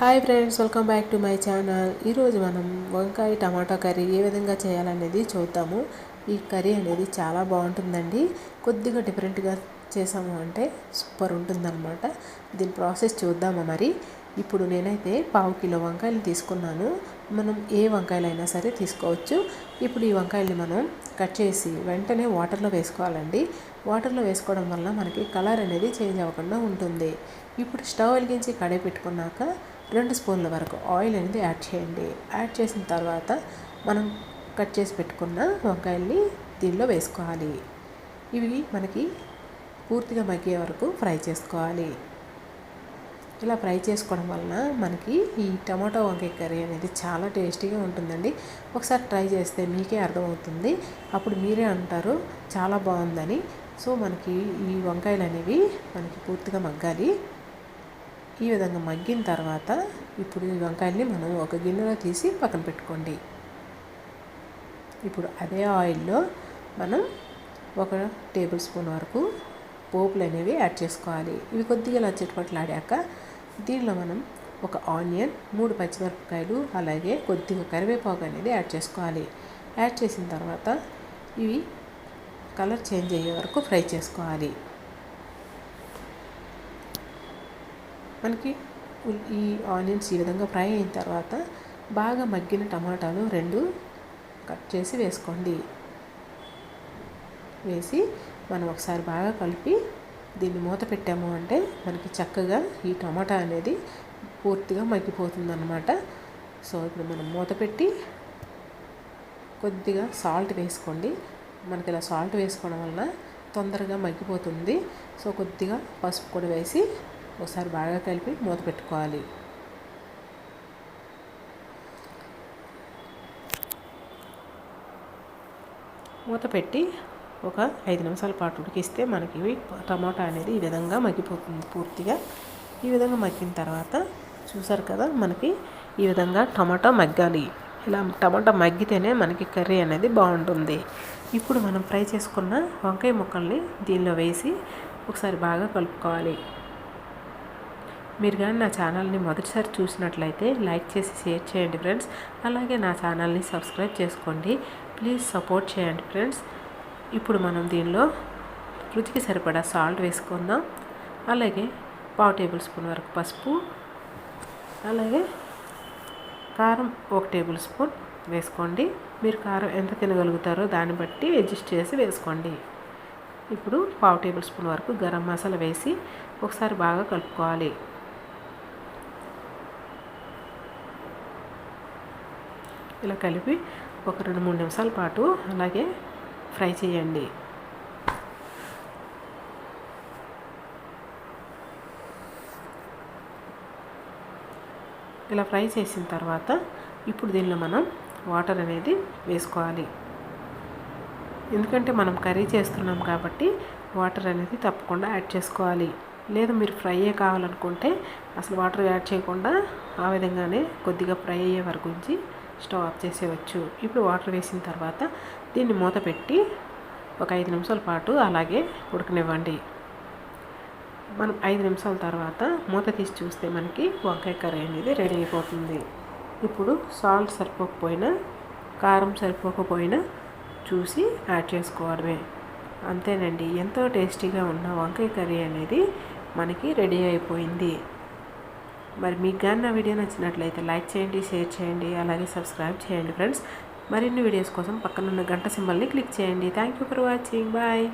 Hi friends, welcome back to my channel. ఈరోజు మనం వంకాయ టమాటా కర్రీ ఏ విధంగా చేయాలనేది చూద్దాము. ఈ కర్రీ అనేది చాలా బాగుంటుందండి. కొద్దిగా డిఫరెంట్గా చేసాము అంటే సూపర్ ఉంటుందన్నమాట. దీని ప్రాసెస్ చూద్దామా మరి. ఇప్పుడు నేనైతే 1/2 కిలో వంకాయలు తీసుకున్నాను. మనం ఏ వంకాయలైనా సరే తీసుకోవచ్చు. ఇప్పుడు ఈ వంకాయల్ని మనం కట్ చేసి వెంటనే వాటర్లో వేసుకోవాలండి. వాటర్లో వేసుకోవడం వల్ల మనకి కలర్ అనేది చేంజ్ అవ్వకుండా ఉంటుంది. ఇప్పుడు స్టవ్ వెలిగించి కడాయి పెట్టుకున్నాక 2 స్పూన్ల వరకు ఆయిల్ అనేది యాడ్ చేయండి. యాడ్ చేసిన తర్వాత మనం కట్ చేసి పెట్టుకున్న వంకాయల్ని దీనిలో వేసుకోవాలి. ఇవి మనకి పూర్తిగా మగ్గే వరకు ఫ్రై చేసుకోవాలి. ఇలా ఫ్రై చేసుకోవడం వలన మనకి ఈ టమాటో వంకాయ కర్రీ అనేది చాలా టేస్టీగా ఉంటుందండి. ఒకసారి ట్రై చేస్తే మీకే అర్థమవుతుంది. అప్పుడు మీరే అంటారు చాలా బాగుందని. సో మనకి ఈ వంకాయలు అనేవి మనకి పూర్తిగా మగ్గాలి. ఈ విధంగా మగ్గిన తర్వాత ఇప్పుడు ఈ వంకాయల్ని మనం ఒక గిన్నెలో తీసి పక్కన పెట్టుకోండి. ఇప్పుడు అదే ఆయిల్లో మనం 1 టేబుల్ స్పూన్ వరకు పోపులు అనేవి యాడ్ చేసుకోవాలి. ఇవి కొద్దిగా ఇలా చిటపట్లాడాక దీనిలో మనం 1 ఆనియన్, 3 పచ్చిమిరపకాయలు, అలాగే కొద్దిగా కరివేపాకు అనేది యాడ్ చేసుకోవాలి. యాడ్ చేసిన తర్వాత ఇవి కలర్ చేంజ్ అయ్యే వరకు ఫ్రై చేసుకోవాలి. మనకి ఈ ఆనియన్స్ ఈ విధంగా ఫ్రై అయిన తర్వాత బాగా మగ్గిన టమాటాలు 2 కట్ చేసి వేసుకోండి. వేసి మనం ఒకసారి బాగా కలిపి దీన్ని మూత పెట్టాము అంటే మనకి చక్కగా ఈ టమాటా అనేది పూర్తిగా మగ్గిపోతుంది అన్నమాట. సో ఇప్పుడు మనం మూత పెట్టి కొద్దిగా సాల్ట్ వేసుకోండి. మనకి ఇలా సాల్ట్ వేసుకోవడం వలన తొందరగా మగ్గిపోతుంది. సో కొద్దిగా పసుపు కూడా వేసి ఒకసారి బాగా కలిపి మూత పెట్టుకోవాలి. మూత పెట్టి ఒక 5 నిమిషాల పాటు ఉడికిస్తే మనకి టమాటా అనేది ఈ విధంగా మగ్గిపోతుంది పూర్తిగా. ఈ విధంగా మగ్గిన తర్వాత చూసారు కదా, మనకి ఈ విధంగా టమాటా మగ్గాలి. ఇలా టమాటా మగ్గితేనే మనకి కర్రీ అనేది బాగుంటుంది. ఇప్పుడు మనం ఫ్రై చేసుకున్న వంకాయ ముక్కల్ని దీనిలో వేసి ఒకసారి బాగా కలుపుకోవాలి. మీరు కానీ నా ఛానల్ని మొదటిసారి చూసినట్లయితే లైక్ చేసి షేర్ చేయండి ఫ్రెండ్స్. అలాగే నా ఛానల్ని సబ్స్క్రైబ్ చేసుకోండి. ప్లీజ్ సపోర్ట్ చేయండి ఫ్రెండ్స్. ఇప్పుడు మనం దీనిలో రుచికి సరిపడా సాల్ట్ వేసుకుందాం. అలాగే 1/2 టేబుల్ స్పూన్ వరకు పసుపు, అలాగే కారం 1 టేబుల్ స్పూన్ వేసుకోండి. మీరు కారం ఎంత తినగలుగుతారో దాన్ని బట్టి అడ్జస్ట్ చేసి వేసుకోండి. ఇప్పుడు 1/2 టేబుల్ స్పూన్ వరకు గరం మసాలా వేసి ఒకసారి బాగా కలుపుకోవాలి. ఇలా కలిపి ఒక 2-3 నిమిషాల పాటు అలాగే ఫ్రై చేయండి. ఇలా ఫ్రై చేసిన తర్వాత ఇప్పుడు దీనిలో మనం వాటర్ అనేది వేసుకోవాలి. ఎందుకంటే మనం కర్రీ చేస్తున్నాం కాబట్టి వాటర్ అనేది తప్పకుండా యాడ్ చేసుకోవాలి. లేదు మీరు ఫ్రైయే కావాలనుకుంటే అసలు వాటర్ యాడ్ చేయకుండా ఆ విధంగానే కొద్దిగా ఫ్రై అయ్యే వరకు ఉంచి స్టవ్ ఆఫ్ చేసేయచ్చు. ఇప్పుడు వాటర్ వేసిన తర్వాత దీన్ని మూత పెట్టి ఒక 5 నిమిషాల పాటు అలాగే ఉడకనివ్వండి. మనం 5 నిమిషాల తర్వాత మూత తీసి చూస్తే మనకి వంకాయ కర్రీ అనేది రెడీ అయిపోతుంది. ఇప్పుడు సాల్ట్ సరిపోకపోయినా, కారం సరిపోకపోయినా చూసి యాడ్ చేసుకోవడమే. అంతేనండి, ఎంతో టేస్టీగా ఉన్న వంకాయ కర్రీ అనేది మనకి రెడీ అయిపోయింది. మరి మీకు కానీ నా వీడియో నచ్చినట్లయితే లైక్ చేయండి, షేర్ చేయండి, అలాగే సబ్స్క్రైబ్ చేయండి ఫ్రెండ్స్. మరిన్ని వీడియోస్ కోసం పక్కనున్న గంట సింబల్ని క్లిక్ చేయండి. Thank you for watching. Bye.